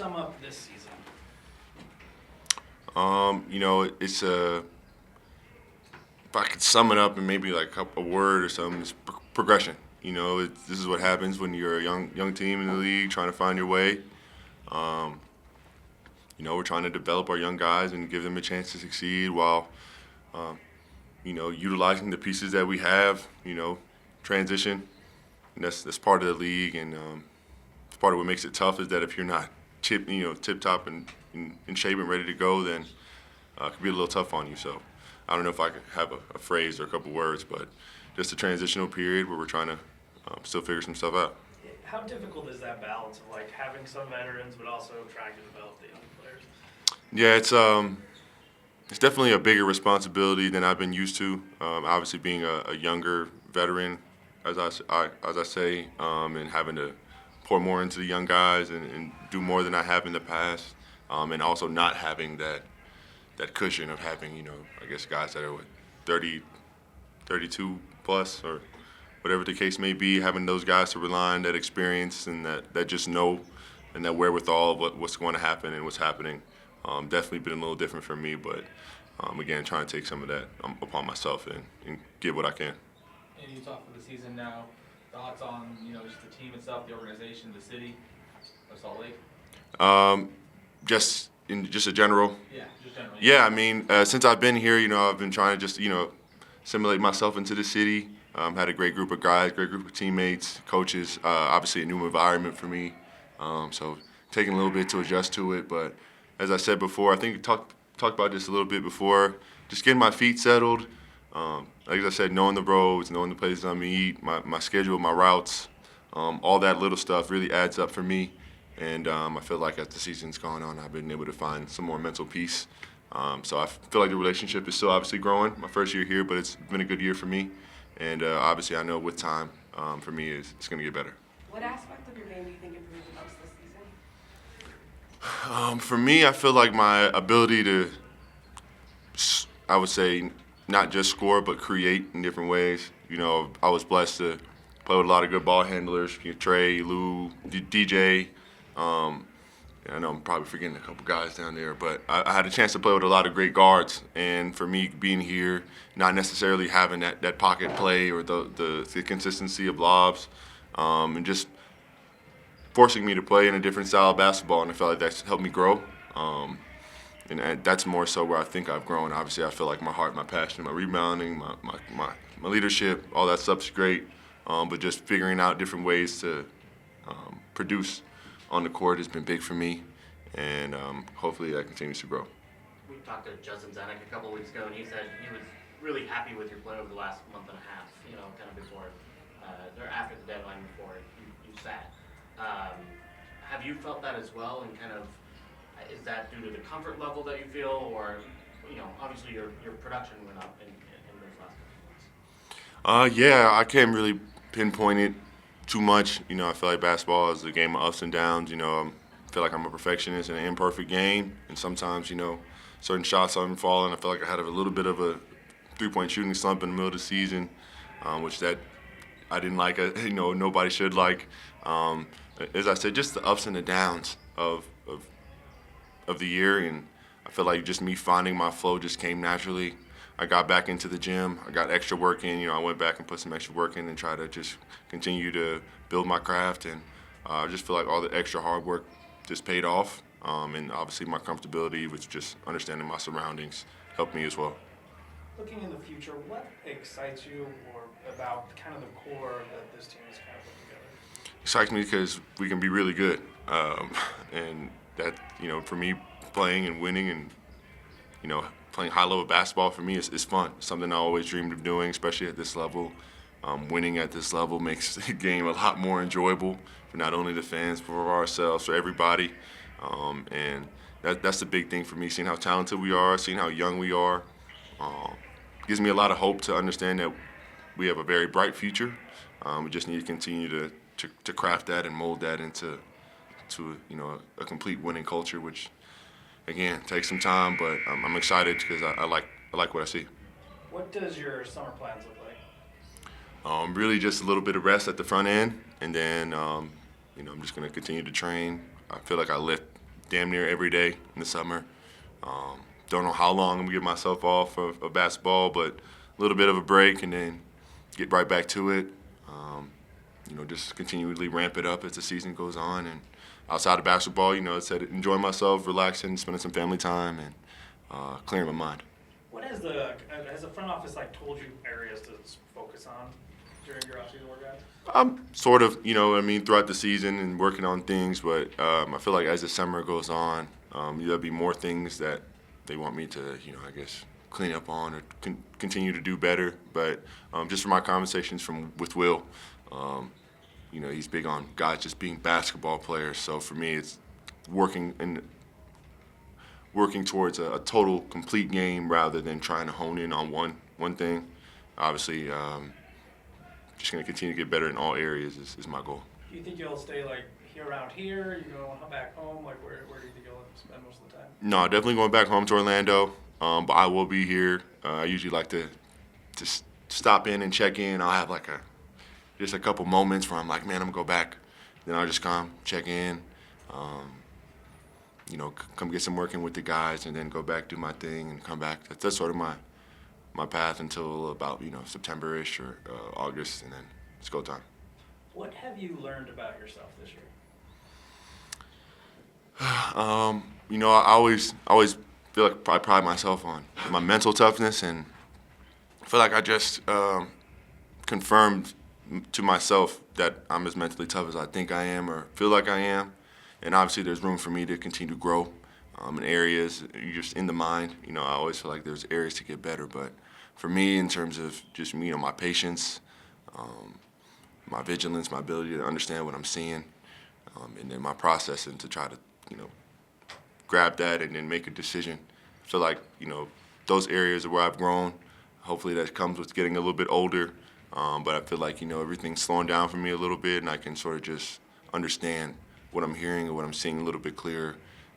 sum up this season? It's if I could sum it up in maybe like a word or something, it's progression. This is what happens when you're a young team in the league trying to find your way. Um, we're trying to develop our young guys and give them a chance to succeed while, um, utilizing the pieces that we have. Transition, and that's part of the league, and it's part of what makes it tough is that if you're not tip top and in shape and ready to go, then it could be a little tough on you. So I don't know if I could have a phrase or a couple words, but just a transitional period where we're trying to still figure some stuff out. How difficult is that balance of like having some veterans but also trying to develop the young players? Yeah, it's definitely a bigger responsibility than I've been used to. Obviously, being a younger veteran, as I say, and having to pour more into the young guys and do more than I have in the past, and also not having that cushion of having I guess guys that are 30, 32 plus or whatever the case may be, having those guys to rely on, that experience and that just know and that wherewithal of what's going to happen and what's happening. Definitely been a little different for me, but again, trying to take some of that upon myself and give what I can. And you talk for the season now. Thoughts on just the team itself, the organization, the city of Salt Lake? Just a general. Yeah, just generally. Yeah, I mean, since I've been here, I've been trying to just assimilate myself into the city. Had a great group of guys, great group of teammates, coaches. Obviously, a new environment for me, so taking a little bit to adjust to it. But as I said before, I think we talked about this a little bit before. Just getting my feet settled. Like I said, knowing the roads, knowing the places I'm gonna eat, my schedule, my routes, all that little stuff really adds up for me. And I feel like as the season's gone on, I've been able to find some more mental peace. So I feel like the relationship is still obviously growing. My first year here, but it's been a good year for me. And obviously, I know with time, for me, it's going to get better. What aspect of your game do you think improved the most this season? For me, I feel like my ability to, I would say, not just score, but create in different ways. I was blessed to play with a lot of good ball handlers, Trey, Lou, DJ. I know I'm probably forgetting a couple guys down there, but I had a chance to play with a lot of great guards. And for me, being here, not necessarily having that pocket play or the consistency of lobs, and just forcing me to play in a different style of basketball, and I felt like that's helped me grow. And that's more so where I think I've grown. Obviously, I feel like my heart, my passion, my rebounding, my leadership, all that stuff's great. But just figuring out different ways to produce on the court has been big for me, and hopefully that continues to grow. We talked to Justin Zanuck a couple weeks ago, and he said he was really happy with your play over the last month and a half, kind of before, or after the deadline before you sat. Have you felt that as well, and kind of, is that due to the comfort level that you feel, or, obviously your production went up in those last couple months? Yeah, I can't really pinpoint it too much. I feel like basketball is a game of ups and downs. I feel like I'm a perfectionist in an imperfect game, and sometimes, certain shots aren't falling. I feel like I had a little bit of a three-point shooting slump in the middle of the season, which that I didn't like. Nobody should like. As I said, just the ups and the downs of the year, and I feel like just me finding my flow just came naturally. I got back into the gym. I got extra work in. I went back and put some extra work in and try to just continue to build my craft. And I just feel like all the extra hard work just paid off. And obviously my comfortability with just understanding my surroundings helped me as well. Looking in the future, what excites you or about kind of the core that this team has kind of put together? Excites me because we can be really good. And that, for me, playing and winning and, playing high-level basketball for me is fun. It's something I always dreamed of doing, especially at this level. Winning at this level makes the game a lot more enjoyable for not only the fans, but for ourselves, for everybody. And that's the big thing for me, seeing how talented we are, seeing how young we are. Gives me a lot of hope to understand that we have a very bright future. We just need to continue to craft that and mold that into a complete winning culture, which again takes some time, but I'm excited because I like what I see. What does your summer plans look like? Really just a little bit of rest at the front end, and then I'm just going to continue to train. I feel like I lift damn near every day in the summer. Don't know how long I'm gonna give myself off of basketball, but a little bit of a break and then get right back to it. Just continually ramp it up as the season goes on. And outside of basketball, I said enjoying myself, relaxing, spending some family time, and clearing my mind. What has the front office told you areas to focus on during your off-season workouts? I'm sort of, throughout the season and working on things, but I feel like as the summer goes on, there'll be more things that they want me to, I guess, clean up on or continue to do better. But just from my conversations with Will, he's big on guys just being basketball players. So for me, it's working towards a total, complete game rather than trying to hone in on one thing. Obviously, just going to continue to get better in all areas is my goal. Do you think you'll stay here around here? You go back home? Where do you think you'll spend most of the time? No, definitely going back home to Orlando, but I will be here. I usually like to stop in and check in. I'll have just a couple moments where I'm like, man, I'm gonna go back. Then I'll just come, check in, come get some work in with the guys, and then go back, do my thing, and come back. That's sort of my path until about September-ish or August, and then it's go time. What have you learned about yourself this year? I always feel like I pride myself on my mental toughness, and I feel like I just confirmed to myself that I'm as mentally tough as I think I am or feel like I am. And obviously there's room for me to continue to grow in areas, just in the mind. I always feel like there's areas to get better. But for me, in terms of just my patience, my vigilance, my ability to understand what I'm seeing, and then my processing to try to, grab that and then make a decision. I feel like, those areas are where I've grown. Hopefully that comes with getting a little bit older. But I feel like, everything's slowing down for me a little bit, and I can sort of just understand what I'm hearing and what I'm seeing a little bit clearer,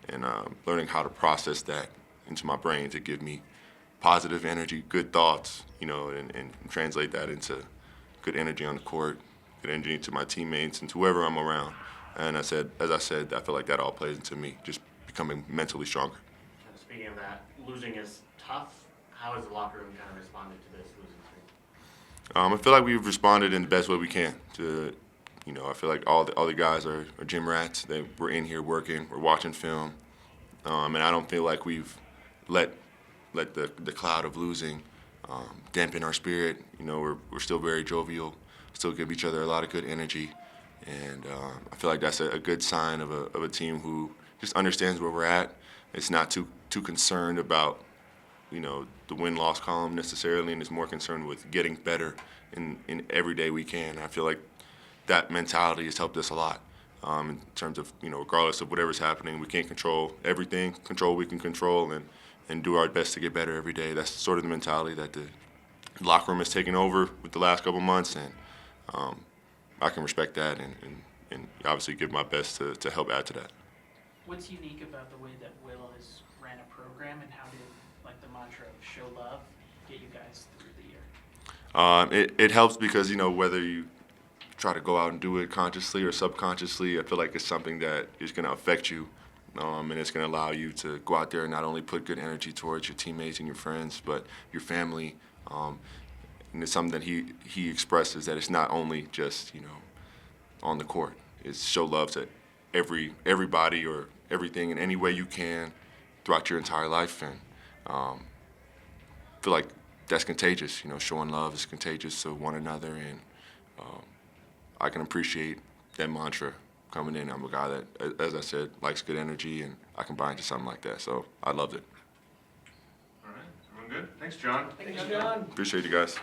and learning how to process that into my brain to give me positive energy, good thoughts, and translate that into good energy on the court, good energy to my teammates and to whoever I'm around. And as I said, I feel like that all plays into me, just becoming mentally stronger. And speaking of that, losing is tough. How has the locker room kind of responded to this losing streak? I feel like we've responded in the best way we can to, I feel like all the guys are gym rats. We're in here working, we're watching film, and I don't feel like we've let the cloud of losing dampen our spirit. We're still very jovial, still give each other a lot of good energy, and I feel like that's a good sign of a team who just understands where we're at. It's not too concerned about the win-loss column necessarily, and is more concerned with getting better in every day we can. I feel like that mentality has helped us a lot in terms of, regardless of whatever's happening, we can't control everything, control what we can control, and do our best to get better every day. That's sort of the mentality that the locker room has taken over with the last couple months, and I can respect that and obviously give my best to help add to that. What's unique about the way that Will has ran a program, and how did the mantra of show love get you guys through the year? It helps because, whether you try to go out and do it consciously or subconsciously, I feel like it's something that is going to affect you, and it's going to allow you to go out there and not only put good energy towards your teammates and your friends, but your family. And it's something that he expresses, that it's not only just, on the court. It's show love to everybody or everything in any way you can throughout your entire life. And I feel like that's contagious. Showing love is contagious to one another, and I can appreciate that mantra coming in. I'm a guy that, as I said, likes good energy, and I can buy into something like that. So I loved it. All right, everyone good? Thanks, John. Thanks, John. Appreciate you guys.